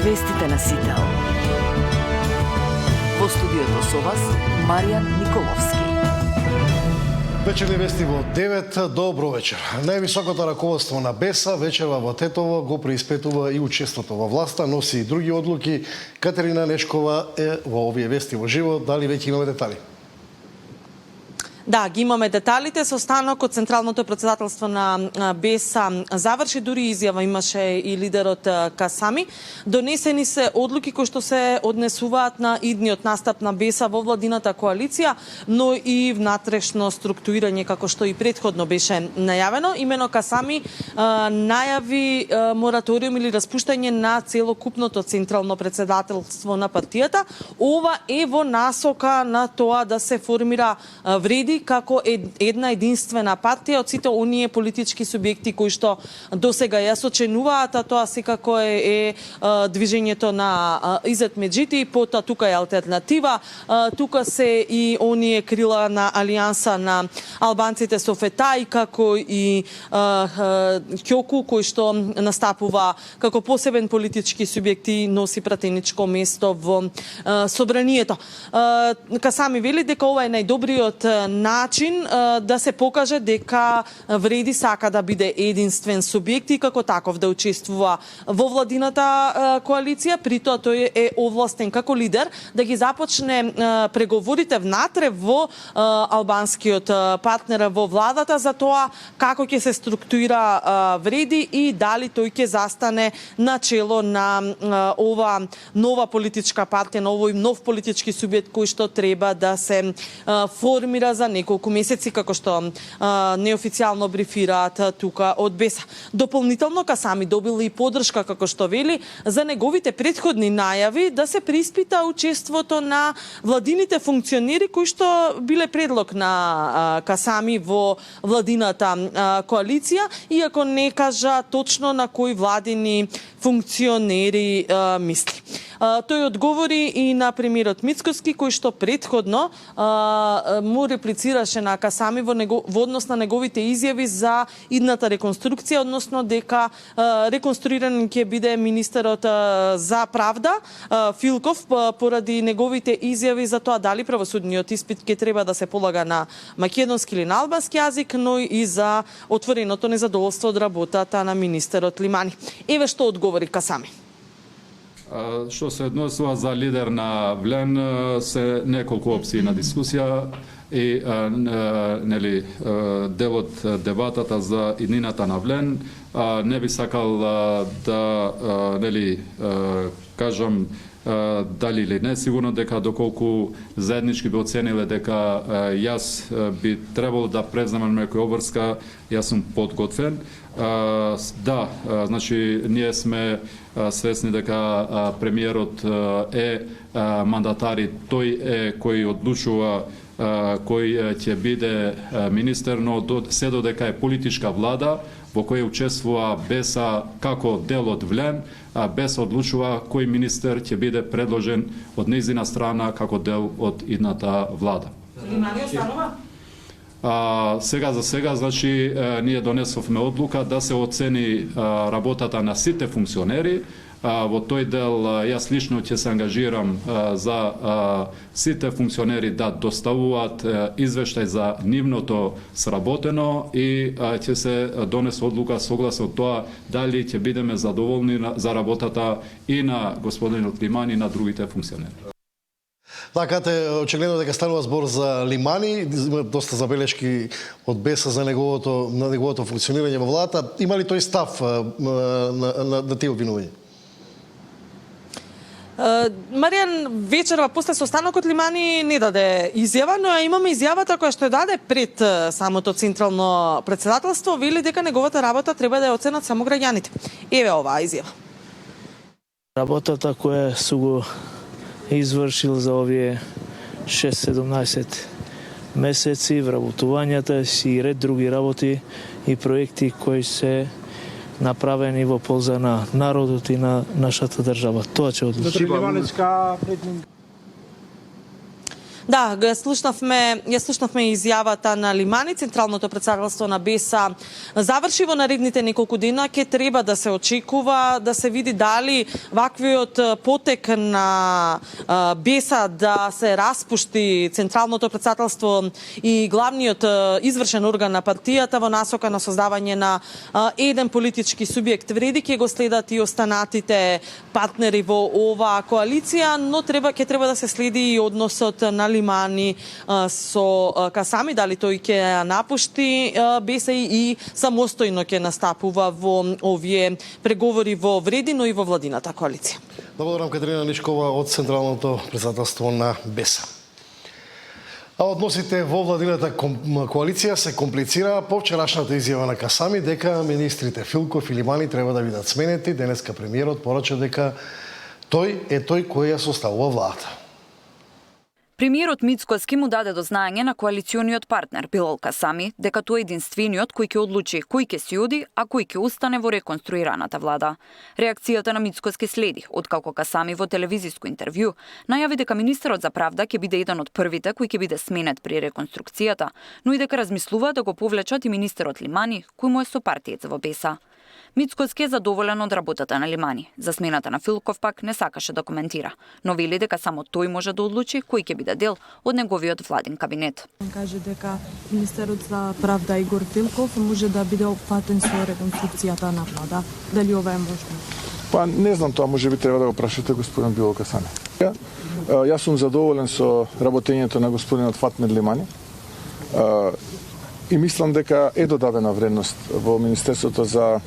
Вестите на Сител. Во студиото со вас Маријан Николовски. Вечерни вести во 9. Добро вечер. Највисокото раководство на БЕСА вечерва во Тетово го преиспитува и учеството во власта, носи и други одлуки. Катерина Нешкова е во овие вести во живо. Дали веќе имаме детали? Да, ги имаме деталите. Состанокот Централното председателство на БЕСА заврши, дури изјава имаше и лидерот Касами. Донесени се одлуки кои што се однесуваат на идниот настап на БЕСА во владината коалиција, но и внатрешно структурирање како што и претходно беше најавено. Имено Касами најави мораториум или распуштање на целокупното Централно председателство на партијата. Ова е во насока на тоа да се формира вреди како една единствена партија од сите оние политички субјекти кои што досега ја сочинуваат, а тоа секако е движењето на Изет Меджити, пота тука е алтернатива, тука се и оние крила на алијанса на албанците со Фетај, како и Ќоку, кој што настапува како посебен политички субјект и носи пратеничко место во собранието. Касами вели дека ова е најдобриот начин да се покаже дека вреди сака да биде единствен субјект и како таков да учествува во владината коалиција, при тоа тој е овластен како лидер да ги започне преговорите внатре во албанскиот партнер во владата за тоа како ќе се структуира вреди и дали тој ќе застане на чело на ова нова политичка партија, на овој нов политички субјект кој што треба да се формира за неколку месеци, како што неофицијално брифираат тука од БЕСА. Дополнително Касами добил и поддршка, како што вели, за неговите претходни најави да се преиспита учеството на владините функционери кои што биле предлог на Касами во владината коалиција, иако не кажа точно на кои владини функционери мисли. Тој одговори и на премиерот Мицкоски, кој што претходно му реплицираше на Касами во однос на неговите изјави за идната реконструкција, односно дека реконструиран ќе биде министерот за правда Филков поради неговите изјави за тоа дали правосудниот испит ќе треба да се полага на македонски или на албански јазик, но и за отвореното незадоволство од работата на министерот Лимани. Еве што одговори Касами. Што се однесува за лидер на Влен, се неколку опции на дискусија и нели дел од дебатата за иднината на Влен. Не би сакал да нели кажам дали или не, сигурно дека доколку заеднички би оцениле дека јас би требало да преземам некоја обврска, јас сум подготвен. Да, значи ние сме свесни дека премиерот е мандатари, тој е кој одлучува кој ќе биде министер, но се додека е политичка влада во која учествува БЕСА како дел од Влен, БЕСА одлучува кој министер ќе биде предложен од нејзина страна како дел од идната влада. Лимани останува? Сега за сега, значи, ние донесовме одлука да се оцени работата на сите функционери. Во тој дел јас лично ќе се ангажирам за сите функционери да доставуваат извештај за нивното сработено и ќе се донесе одлука согласно тоа дали ќе бидеме задоволни за работата и на господинот Лимани и на другите функционери. Така, очигледно дека станува збор за Лимани, има доста забелешки од БЕСА за неговото функционирање во владата. Има ли тој став на тие обвинувања? Маријан вечерва после состанокот Лимани не даде изјава, но имаме изјавата која што ја даде пред самото Централно председателство, вели дека неговата работа треба да ја оценат само граѓаните. Еве оваа изјава. Работата која су го извршил за овие 6-17 месеци, вработувањата си и ред други работи и проекти кои се направени во полза на народот и на нашата држава. Тоа ќе одлучи. Да, ја слушнавме изјавата на Лимани. Централното претседателство на БЕСА заврши во наредните неколку дена. Ќе треба да се очекува да се види дали ваквиот потек на БЕСА да се распушти Централното претседателство и главниот извршен орган на партијата во насока на создавање на еден политички субјект вреди, ќе го следат и останатите партнери во оваа коалиција, но ќе треба да се следи и односот на Лимани со Касами, дали тој ќе напушти БЕСА и самостојно ќе настапува во овие преговори во вреди, но и во владината коалиција. Благодарам Катерина Нишкова од Централното претседателство на БЕСА. А односите во владината коалиција се комплицира по вчерашната изјава на Касами дека министрите Филков и Лимани треба да бидат сменети. Денеска премиерот порача дека тој е тој кој ја составува владата. Премиерот Мицкоски му даде до знаење на коалициониот партнер Билал Касами дека тој е единствениот кој ќе одлучи кој ќе си оди, а кој ќе остане во реконструираната влада. Реакцијата на Мицкоски следи, откако Касами во телевизиско интервју најави дека министерот за правда ќе биде еден од првите кој ќе биде сменет при реконструкцијата, но и дека размислува да го повлечат и министерот Лимани, кој му е сопартиец во БЕСА. Мицкоски е задоволен од работата на Лимани. За смената на Филков пак не сакаше да коментира, но вели дека само тој може да одлучи кој ќе биде дел од неговиот владин кабинет. Каже дека министерот за правда Игор Филков може да биде опфатен со реконструкцијата на влада. Дали ова е можно? Па не знам, тоа можеби треба да го прашате господин Билал Касами. Јас сум задоволен со работењето на господинот Фатмир Лимани. И мислам дека е додадена вредност во Министерството за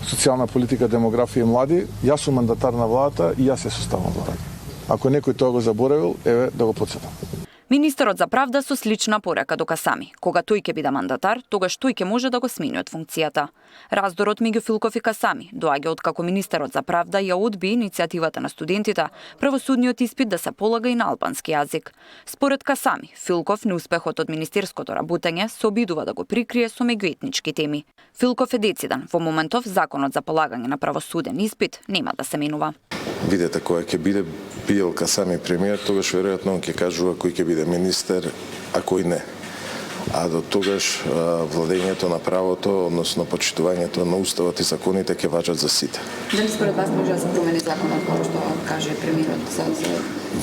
социјална политика, демографија и млади. Јас сум мандатар на владата и јас се составам владата. Ако некој тоа го заборавил, еве да го потсетам. Министерот за правда со слична порека до Касами. Кога тој ќе биде мандатар, тогаш тој ќе може да го смени од функцијата. Раздорот меѓу Филков и Касами доаѓа откако министерот за правда ја одби иницијативата на студентите правосудниот испит да се полага и на албански јазик. Според Касами, Филков неуспехот од министерското работење се обидува да го прикрие со меѓуетнички теми. Филков е дециден, во моментов законот за полагање на правосуден испит нема да се менува. Видете, која ќе биде Билал Касами премиер, тогаш веројатно он ќе кажува кој ќе биде министер, а кој не. А до тогаш владењето на правото, односно почитувањето на уставот и законите ќе важат за сите. Дали според вас може да се промени законот, како што каже премиерот?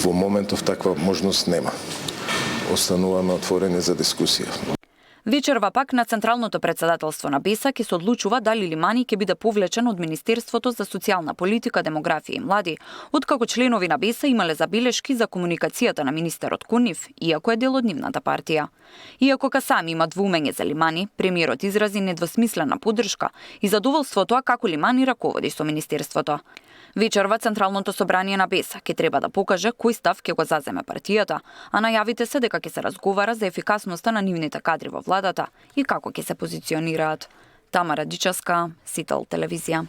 Во моментов таква можност нема. Остануваме отворени за дискусија. Вечерва пак на Централното претседателство на БЕСА ќе се одлучува дали Лимани ќе биде повлечен од Министерството за социјална политика, демографија и млади, откако членови на БЕСА имале забелешки за комуникацијата на министерот кон нив, иако е дел од нивната партија. Иако Касами има двумење за Лимани, премиерот изрази недвосмислена поддршка и задоволство тоа како Лимани раководи со министерството. Вечерва Централното собрание на БЕСА ќе треба да покаже кој став ќе го заземе партијата, а најавите се дека ќе се разговара за ефикасноста на нивните кадри во владата и како ќе се позиционираат. Тамара Дичаска, Сител телевизија.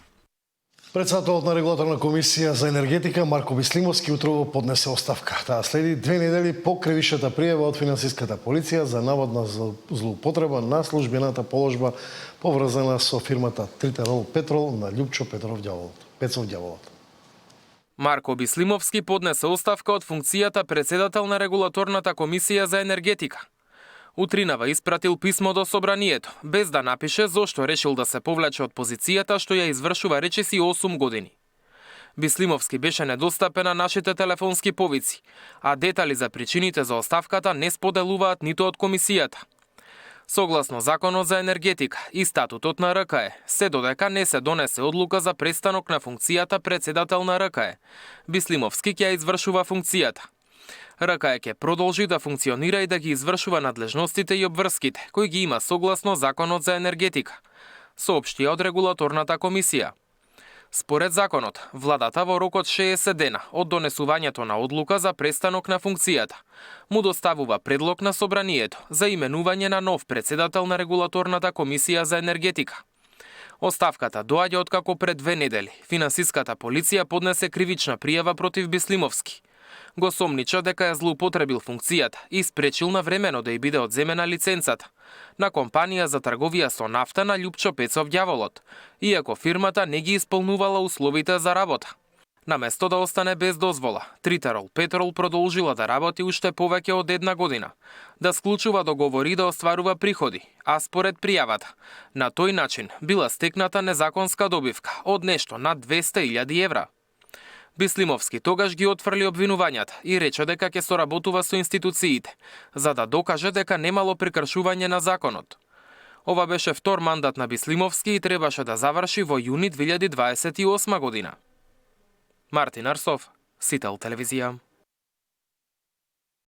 Председателот на регулаторна комисија за енергетика Марко Бислимовски утрово поднесе оставка. Таа следи 2 недели по кривичната пријава од финансиската полиција за наводна злоупотреба на службената положба поврзана со фирмата Тритерол Петрол на Љупчо Пецов Ѓаволот. Марко Бислимовски поднесе оставка од функцијата председател на регулаторната комисија за енергетика. Утринава испратил писмо до собранието, без да напише зошто решил да се повлече од позицијата што ја извршува речиси 8 години. Бислимовски беше недостапен на нашите телефонски повици, а детали за причините за оставката не споделуваат ниту од комисијата. Согласно Законот за енергетика и статутот на РКЕ, се додека не се донесе одлука за престанок на функцијата председател на РКЕ, Бислимовски ќе ја извршува функцијата. РКЕ ќе продолжи да функционира и да ги извршува надлежностите и обврските, кои ги има согласно Законот за енергетика, соопшти од регулаторната комисија. Според законот, владата во рок од 60 дена од донесувањето на одлука за престанок на функцијата му доставува предлог на собранието за именување на нов председател на регулаторната комисија за енергетика. Оставката доаѓа откако пред 2 недели финансиската полиција поднесе кривична пријава против Бислимовски. Го сомнича дека ја злоупотребил функцијата и спречил навремено да ја биде одземена лиценцата на компанија за трговија со нафта на Љупчо Пецов Ѓаволот, иако фирмата не ги исполнувала условите за работа. Наместо да остане без дозвола, Тритерол Петрол продолжила да работи уште повеќе од една година, да склучува договори и да остварува приходи, а според пријавата, на тој начин била стекната незаконска добивка од нешто над 200.000 евра. Бислимовски тогаш ги отфрли обвинувањата и рече дека ќе соработува со институциите, за да докаже дека немало прекршување на законот. Ова беше втор мандат на Бислимовски и требаше да заврши во јуни 2028 година. Мартин Арсов, Сител телевизија.